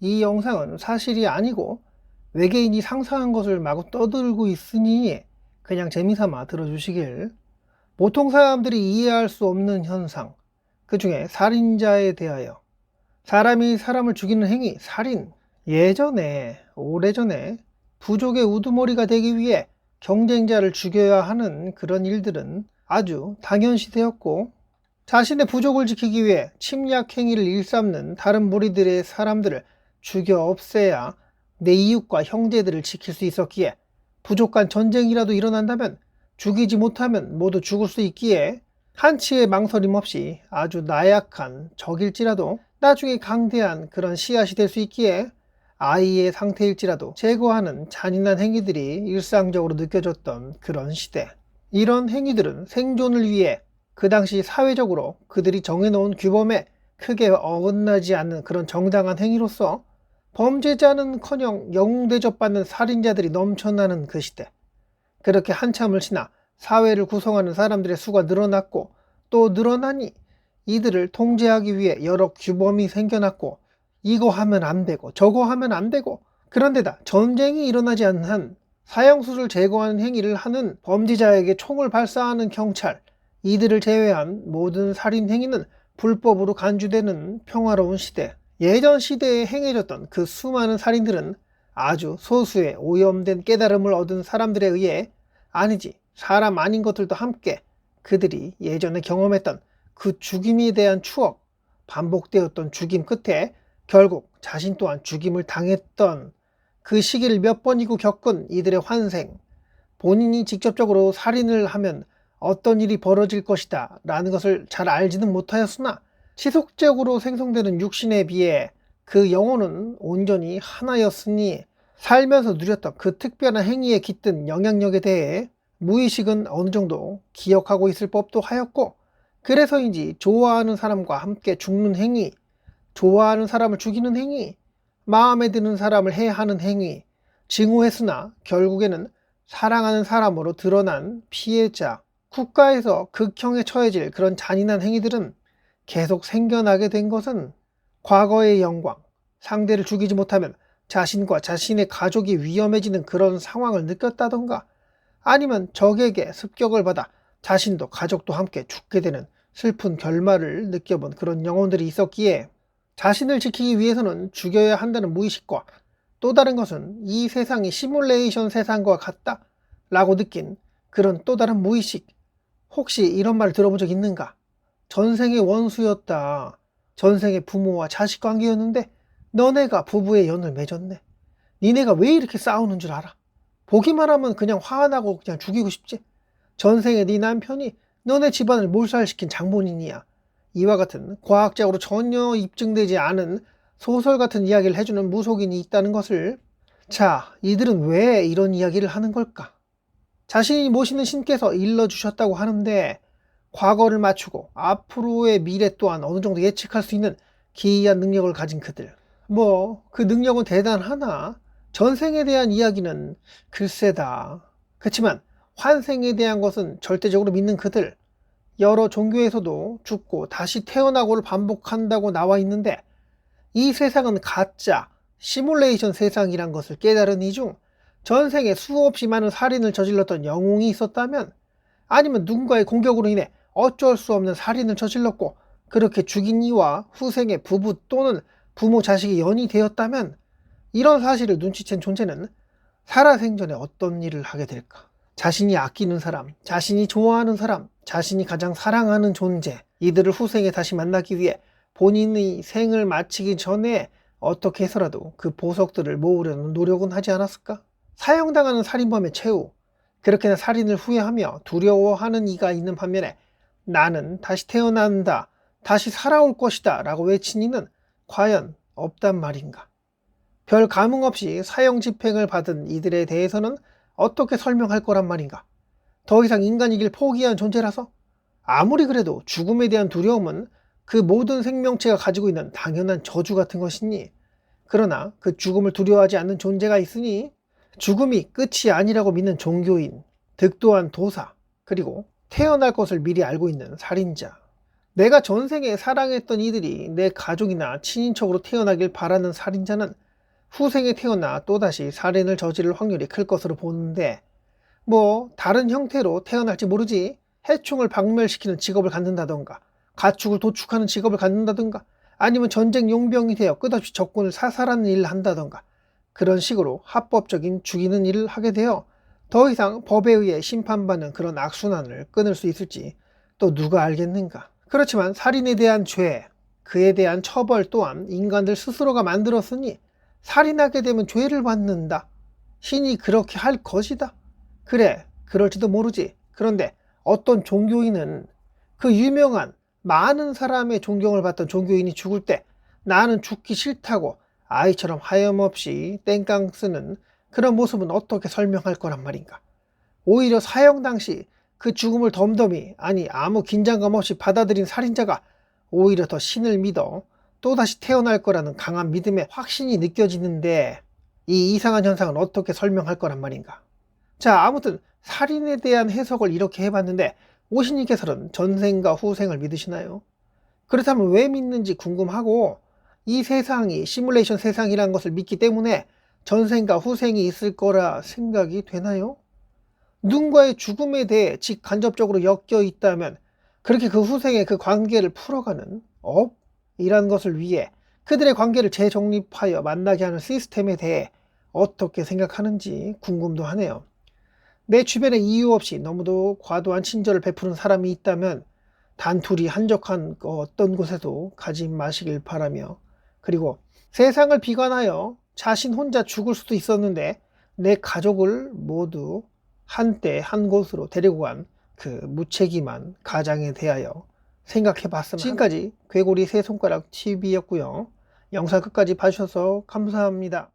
이 영상은 사실이 아니고 외계인이 상상한 것을 마구 떠들고 있으니 그냥 재미삼아 들어주시길. 보통 사람들이 이해할 수 없는 현상, 그 중에 살인자에 대하여. 사람이 사람을 죽이는 행위, 살인. 예전에, 오래전에 부족의 우두머리가 되기 위해 경쟁자를 죽여야 하는 그런 일들은 아주 당연시되었고, 자신의 부족을 지키기 위해 침략 행위를 일삼는 다른 무리들의 사람들을 죽여 없애야 내 이웃과 형제들을 지킬 수 있었기에, 부족 간 전쟁이라도 일어난다면 죽이지 못하면 모두 죽을 수 있기에 한치의 망설임 없이 아주 나약한 적일지라도 나중에 강대한 그런 씨앗이 될 수 있기에 아이의 상태일지라도 제거하는 잔인한 행위들이 일상적으로 느껴졌던 그런 시대. 이런 행위들은 생존을 위해 그 당시 사회적으로 그들이 정해놓은 규범에 크게 어긋나지 않는 그런 정당한 행위로서 범죄자는커녕 영웅 대접받는 살인자들이 넘쳐나는 그 시대. 그렇게 한참을 지나 사회를 구성하는 사람들의 수가 늘어났고 또 늘어나니 이들을 통제하기 위해 여러 규범이 생겨났고, 이거 하면 안 되고 저거 하면 안 되고, 그런데다 전쟁이 일어나지 않는 한 사형수를 제거하는 행위를 하는 범죄자에게 총을 발사하는 경찰, 이들을 제외한 모든 살인 행위는 불법으로 간주되는 평화로운 시대. 예전 시대에 행해졌던 그 수많은 살인들은 아주 소수의 오염된 깨달음을 얻은 사람들에 의해, 아니지 사람 아닌 것들도 함께 그들이 예전에 경험했던 그 죽임에 대한 추억, 반복되었던 죽임 끝에 결국 자신 또한 죽임을 당했던 그 시기를 몇 번이고 겪은 이들의 환생, 본인이 직접적으로 살인을 하면 어떤 일이 벌어질 것이다 라는 것을 잘 알지는 못하였으나 지속적으로 생성되는 육신에 비해 그 영혼은 온전히 하나였으니 살면서 누렸던 그 특별한 행위에 깃든 영향력에 대해 무의식은 어느 정도 기억하고 있을 법도 하였고, 그래서인지 좋아하는 사람과 함께 죽는 행위, 좋아하는 사람을 죽이는 행위, 마음에 드는 사람을 해하는 행위, 증오했으나 결국에는 사랑하는 사람으로 드러난 피해자, 국가에서 극형에 처해질 그런 잔인한 행위들은 계속 생겨나게 된 것은 과거의 영광, 상대를 죽이지 못하면 자신과 자신의 가족이 위험해지는 그런 상황을 느꼈다던가, 아니면 적에게 습격을 받아 자신도 가족도 함께 죽게 되는 슬픈 결말을 느껴본 그런 영혼들이 있었기에, 자신을 지키기 위해서는 죽여야 한다는 무의식과 또 다른 것은 이 세상이 시뮬레이션 세상과 같다 라고 느낀 그런 또 다른 무의식. 혹시 이런 말 들어본 적 있는가? 전생의 원수였다. 전생의 부모와 자식 관계였는데 너네가 부부의 연을 맺었네. 니네가 왜 이렇게 싸우는 줄 알아? 보기만 하면 그냥 화가 나고 그냥 죽이고 싶지. 전생에 네 남편이 너네 집안을 몰살시킨 장본인이야. 이와 같은 과학적으로 전혀 입증되지 않은 소설 같은 이야기를 해주는 무속인이 있다는 것을. 자, 이들은 왜 이런 이야기를 하는 걸까? 자신이 모시는 신께서 일러주셨다고 하는데, 과거를 맞추고 앞으로의 미래 또한 어느 정도 예측할 수 있는 기이한 능력을 가진 그들. 그 능력은 대단하나 전생에 대한 이야기는 글쎄다. 그렇지만 환생에 대한 것은 절대적으로 믿는 그들. 여러 종교에서도 죽고 다시 태어나고를 반복한다고 나와 있는데, 이 세상은 가짜, 시뮬레이션 세상이란 것을 깨달은 이중 전생에 수없이 많은 살인을 저질렀던 영웅이 있었다면, 아니면 누군가의 공격으로 인해 어쩔 수 없는 살인을 저질렀고 그렇게 죽인 이와 후생의 부부 또는 부모 자식이 연이 되었다면, 이런 사실을 눈치챈 존재는 살아생전에 어떤 일을 하게 될까? 자신이 아끼는 사람, 자신이 좋아하는 사람, 자신이 가장 사랑하는 존재, 이들을 후생에 다시 만나기 위해 본인의 생을 마치기 전에 어떻게 해서라도 그 보석들을 모으려는 노력은 하지 않았을까? 사형당하는 살인범의 최후, 그렇게나 살인을 후회하며 두려워하는 이가 있는 반면에 나는 다시 태어난다, 다시 살아올 것이다 라고 외친 이는 과연 없단 말인가? 별 감흥 없이 사형 집행을 받은 이들에 대해서는 어떻게 설명할 거란 말인가? 더 이상 인간이길 포기한 존재라서? 아무리 그래도 죽음에 대한 두려움은 그 모든 생명체가 가지고 있는 당연한 저주 같은 것이니, 그러나 그 죽음을 두려워하지 않는 존재가 있으니, 죽음이 끝이 아니라고 믿는 종교인, 득도한 도사, 그리고 태어날 것을 미리 알고 있는 살인자. 내가 전생에 사랑했던 이들이 내 가족이나 친인척으로 태어나길 바라는 살인자는 후생에 태어나 또다시 살인을 저지를 확률이 클 것으로 보는데, 뭐 다른 형태로 태어날지 모르지. 해충을 박멸시키는 직업을 갖는다던가, 가축을 도축하는 직업을 갖는다던가, 아니면 전쟁 용병이 되어 끝없이 적군을 사살하는 일을 한다던가, 그런 식으로 합법적인 죽이는 일을 하게 되어 더 이상 법에 의해 심판받는 그런 악순환을 끊을 수 있을지 또 누가 알겠는가. 그렇지만 살인에 대한 죄, 그에 대한 처벌 또한 인간들 스스로가 만들었으니 살인하게 되면 죄를 받는다. 신이 그렇게 할 것이다. 그래, 그럴지도 모르지. 그런데 어떤 종교인은, 그 유명한 많은 사람의 존경을 받던 종교인이 죽을 때 나는 죽기 싫다고 아이처럼 하염없이 땡깡 쓰는 그런 모습은 어떻게 설명할 거란 말인가. 오히려 사형 당시 그 죽음을 덤덤히, 아니 아무 긴장감 없이 받아들인 살인자가 오히려 더 신을 믿어 또다시 태어날 거라는 강한 믿음의 확신이 느껴지는데, 이 이상한 현상은 어떻게 설명할 거란 말인가. 자, 아무튼 살인에 대한 해석을 이렇게 해봤는데, 오신님께서는 전생과 후생을 믿으시나요? 그렇다면 왜 믿는지 궁금하고, 이 세상이 시뮬레이션 세상이라는 것을 믿기 때문에 전생과 후생이 있을 거라 생각이 되나요? 누군가의 죽음에 대해 직간접적으로 엮여 있다면 그렇게 그 후생의 그 관계를 풀어가는 업이라는 것을 위해 그들의 관계를 재정립하여 만나게 하는 시스템에 대해 어떻게 생각하는지 궁금도 하네요. 내 주변에 이유 없이 너무도 과도한 친절을 베푸는 사람이 있다면 단둘이 한적한 어떤 곳에도 가지 마시길 바라며, 그리고 세상을 비관하여 자신 혼자 죽을 수도 있었는데 내 가족을 모두 한때 한 곳으로 데리고 간 그 무책임한 가장에 대하여 생각해 봤습니다. 지금까지 괴고리 세 손가락 TV였고요. 영상 끝까지 봐주셔서 감사합니다.